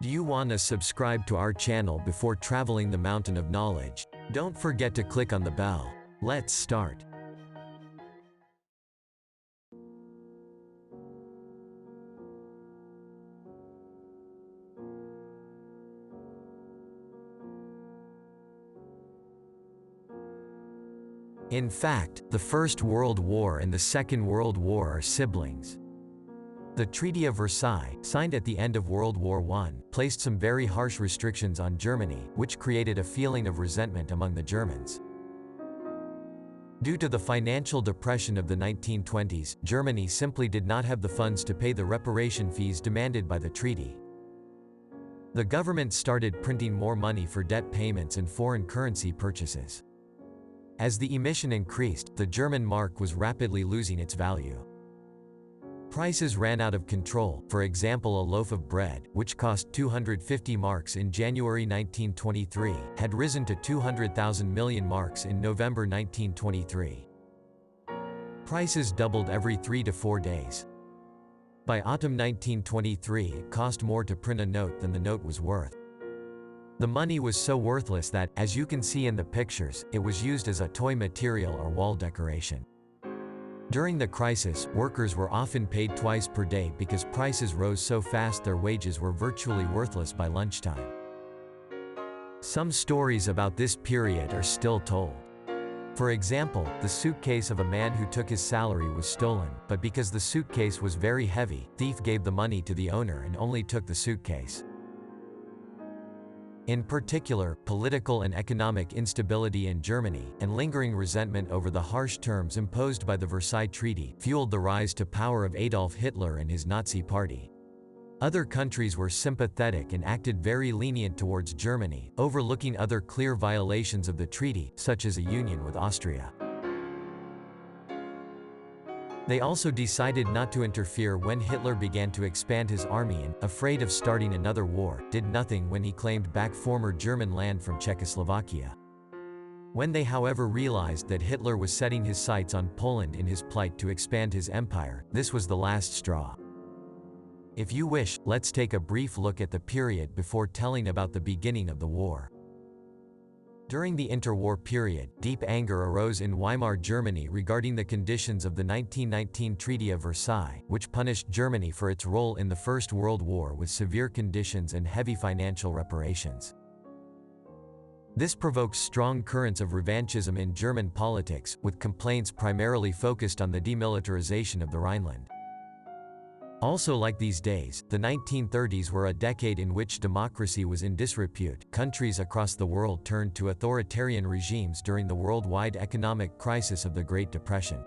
Do you want to subscribe to our channel before traveling the mountain of knowledge? Don't forget to click on the bell. Let's start. In fact, the First World War and the Second World War are siblings. The Treaty of Versailles, signed at the end of World War I, placed some very harsh restrictions on Germany, which created a feeling of resentment among the Germans. Due to the financial depression of the 1920s, Germany simply did not have the funds to pay the reparation fees demanded by the treaty. The government started printing more money for debt payments and foreign currency purchases. As the emission increased, the German mark was rapidly losing its value. Prices ran out of control. For example, a loaf of bread, which cost 250 marks in January 1923, had risen to 200,000 million marks in November 1923. Prices doubled every 3 to 4 days. By autumn 1923, it cost more to print a note than the note was worth. The money was so worthless that, as you can see in the pictures, it was used as a toy material or wall decoration. During the crisis, workers were often paid twice per day because prices rose so fast their wages were virtually worthless by lunchtime. Some stories about this period are still told. For example, the suitcase of a man who took his salary was stolen, but because the suitcase was very heavy, the thief gave the money to the owner and only took the suitcase. In particular, political and economic instability in Germany, and lingering resentment over the harsh terms imposed by the Versailles Treaty, fueled the rise to power of Adolf Hitler and his Nazi party. Other countries were sympathetic and acted very lenient towards Germany, overlooking other clear violations of the treaty, such as a union with Austria. They also decided not to interfere when Hitler began to expand his army and, afraid of starting another war, did nothing when he claimed back former German land from Czechoslovakia. When they however realized that Hitler was setting his sights on Poland in his plight to expand his empire, this was the last straw. If you wish, let's take a brief look at the period before telling about the beginning of the war. During the interwar period, deep anger arose in Weimar Germany regarding the conditions of the 1919 Treaty of Versailles, which punished Germany for its role in the First World War with severe conditions and heavy financial reparations. This provoked strong currents of revanchism in German politics, with complaints primarily focused on the demilitarization of the Rhineland. Also, like these days, the 1930s were a decade in which democracy was in disrepute. Countries across the world turned to authoritarian regimes during the worldwide economic crisis of the Great Depression.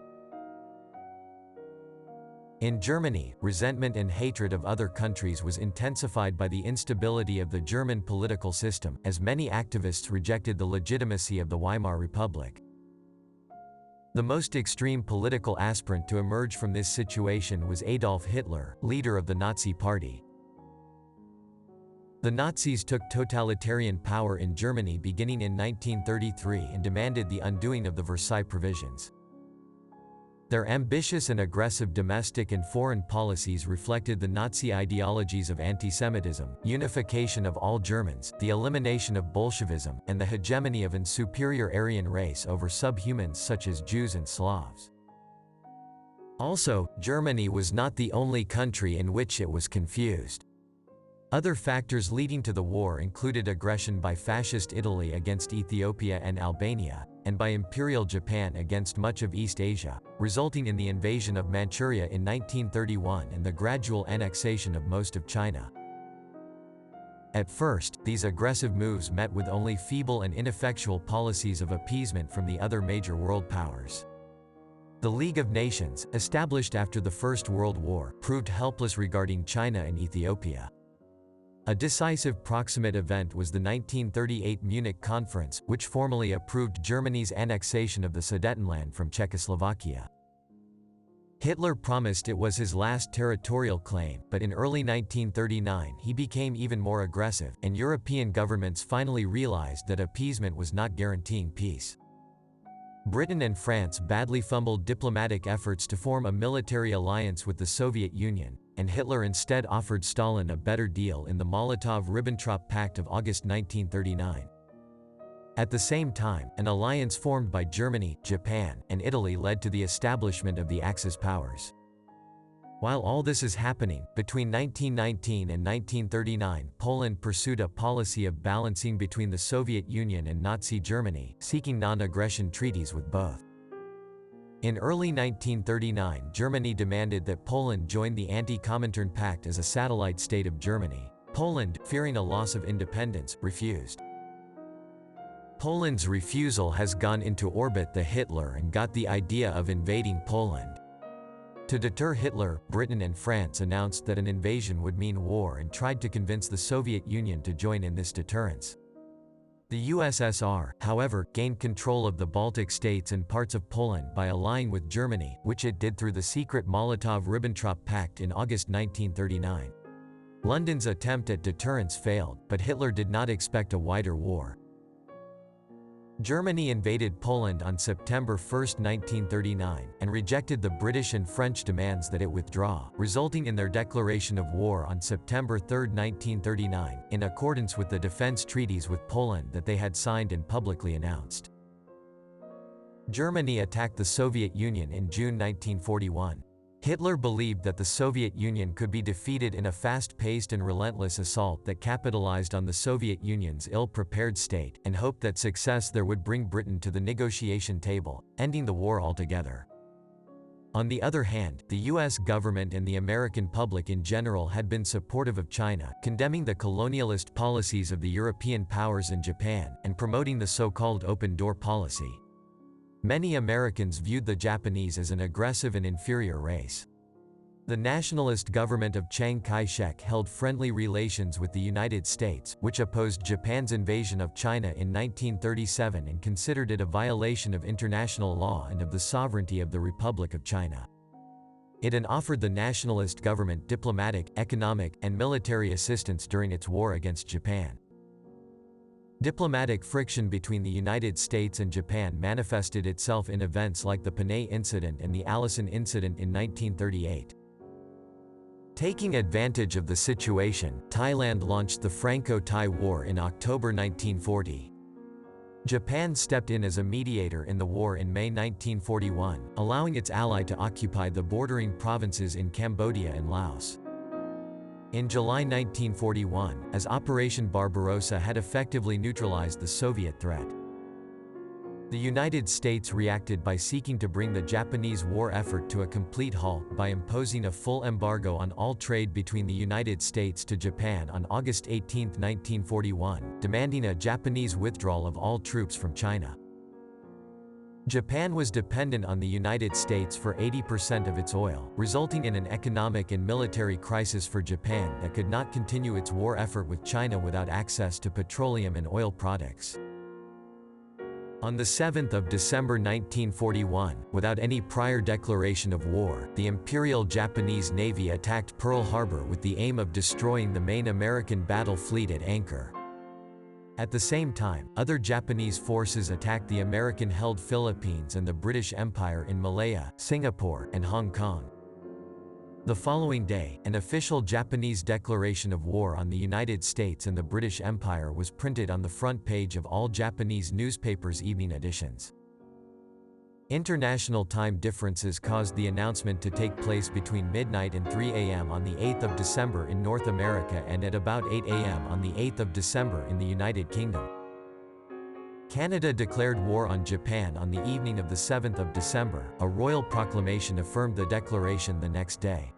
In Germany, resentment and hatred of other countries was intensified by the instability of the German political system, as many activists rejected the legitimacy of the Weimar Republic. The most extreme political aspirant to emerge from this situation was Adolf Hitler, leader of the Nazi Party. The Nazis took totalitarian power in Germany beginning in 1933 and demanded the undoing of the Versailles Provisions. Their ambitious and aggressive domestic and foreign policies reflected the Nazi ideologies of anti-Semitism, unification of all Germans, the elimination of Bolshevism, and the hegemony of an superior Aryan race over subhumans such as Jews and Slavs. Also, Germany was not the only country in which it was confused. Other factors leading to the war included aggression by Fascist Italy against Ethiopia and Albania, and by Imperial Japan against much of East Asia, resulting in the invasion of Manchuria in 1931 and the gradual annexation of most of China. At first, these aggressive moves met with only feeble and ineffectual policies of appeasement from the other major world powers. The League of Nations, established after the First World War, proved helpless regarding China and Ethiopia. A decisive proximate event was the 1938 Munich Conference, which formally approved Germany's annexation of the Sudetenland from Czechoslovakia. Hitler promised it was his last territorial claim, but in early 1939 he became even more aggressive, and European governments finally realized that appeasement was not guaranteeing peace. Britain and France badly fumbled diplomatic efforts to form a military alliance with the Soviet Union, and Hitler instead offered Stalin a better deal in the Molotov-Ribbentrop Pact of August 1939. At the same time, an alliance formed by Germany, Japan, and Italy led to the establishment of the Axis powers. While all this is happening, between 1919 and 1939, Poland pursued a policy of balancing between the Soviet Union and Nazi Germany, seeking non-aggression treaties with both. In early 1939, Germany demanded that Poland join the Anti-Comintern Pact as a satellite state of Germany. Poland, fearing a loss of independence, refused. Poland's refusal has gone into orbit the Hitler and got the idea of invading Poland. To deter Hitler, Britain and France announced that an invasion would mean war and tried to convince the Soviet Union to join in this deterrence. The USSR, however, gained control of the Baltic states and parts of Poland by allying with Germany, which it did through the secret Molotov-Ribbentrop Pact in August 1939. London's attempt at deterrence failed, but Hitler did not expect a wider war. Germany invaded Poland on September 1, 1939, and rejected the British and French demands that it withdraw, resulting in their declaration of war on September 3, 1939, in accordance with the defense treaties with Poland that they had signed and publicly announced. Germany attacked the Soviet Union in June 1941. Hitler believed that the Soviet Union could be defeated in a fast-paced and relentless assault that capitalized on the Soviet Union's ill-prepared state, and hoped that success there would bring Britain to the negotiation table, ending the war altogether. On the other hand, the U.S. government and the American public in general had been supportive of China, condemning the colonialist policies of the European powers and Japan, and promoting the so-called open-door policy. Many Americans viewed the Japanese as an aggressive and inferior race. The nationalist government of Chiang Kai-shek held friendly relations with the United States, which opposed Japan's invasion of China in 1937 and considered it a violation of international law and of the sovereignty of the Republic of China. It offered the nationalist government diplomatic, economic, and military assistance during its war against Japan. Diplomatic friction between the United States and Japan manifested itself in events like the Panay Incident and the Allison Incident in 1938. Taking advantage of the situation, Thailand launched the Franco-Thai War in October 1940. Japan stepped in as a mediator in the war in May 1941, allowing its ally to occupy the bordering provinces in Cambodia and Laos. In July 1941, as Operation Barbarossa had effectively neutralized the Soviet threat. The United States reacted by seeking to bring the Japanese war effort to a complete halt by imposing a full embargo on all trade between the United States to Japan on August 18, 1941, demanding a Japanese withdrawal of all troops from China. Japan was dependent on the United States for 80% of its oil, resulting in an economic and military crisis for Japan that could not continue its war effort with China without access to petroleum and oil products. On the 7th of December 1941, without any prior declaration of war, the Imperial Japanese Navy attacked Pearl Harbor with the aim of destroying the main American battle fleet at anchor. At the same time, other Japanese forces attacked the American-held Philippines and the British Empire in Malaya, Singapore, and Hong Kong. The following day, an official Japanese declaration of war on the United States and the British Empire was printed on the front page of all Japanese newspapers' evening editions. International time differences caused the announcement to take place between midnight and 3 a.m. on the 8th of December in North America and at about 8 a.m. on the 8th of December in the United Kingdom. Canada declared war on Japan on the evening of the 7th of December. A royal proclamation affirmed the declaration the next day.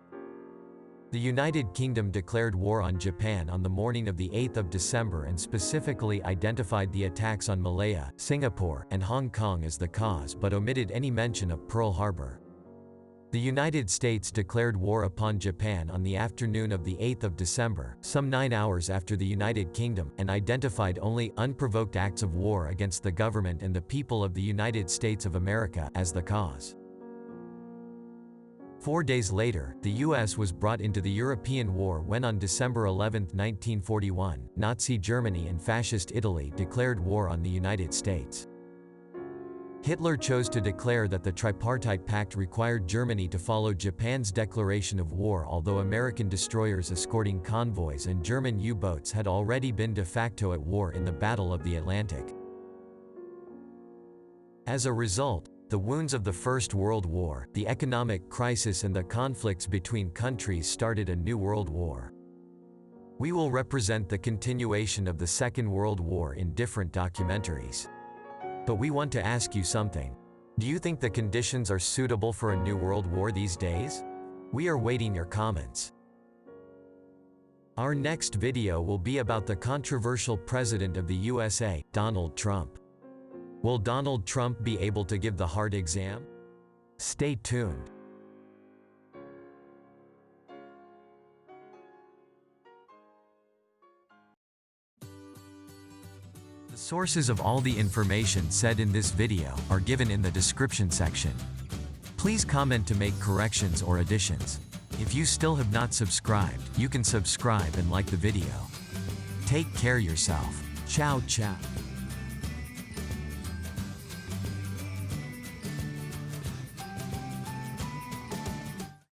The United Kingdom declared war on Japan on the morning of the 8th of December and specifically identified the attacks on Malaya, Singapore, and Hong Kong as the cause but omitted any mention of Pearl Harbor. The United States declared war upon Japan on the afternoon of the 8th of December, some 9 hours after the United Kingdom, and identified only unprovoked acts of war against the government and the people of the United States of America as the cause. 4 days later, the U.S. was brought into the European War when on December 11, 1941, Nazi Germany and Fascist Italy declared war on the United States. Hitler chose to declare that the Tripartite Pact required Germany to follow Japan's declaration of war, although American destroyers escorting convoys and German U-boats had already been de facto at war in the Battle of the Atlantic. As a result, the wounds of the First World War, the economic crisis and the conflicts between countries started a new world war. We will represent the continuation of the Second World War in different documentaries. But we want to ask you something. Do you think the conditions are suitable for a new world war these days? We are waiting your comments. Our next video will be about the controversial President of the USA, Donald Trump. Will Donald Trump be able to give the hard exam? Stay tuned. The sources of all the information said in this video are given in the description section. Please comment to make corrections or additions. If you still have not subscribed, you can subscribe and like the video. Take care yourself. Ciao ciao.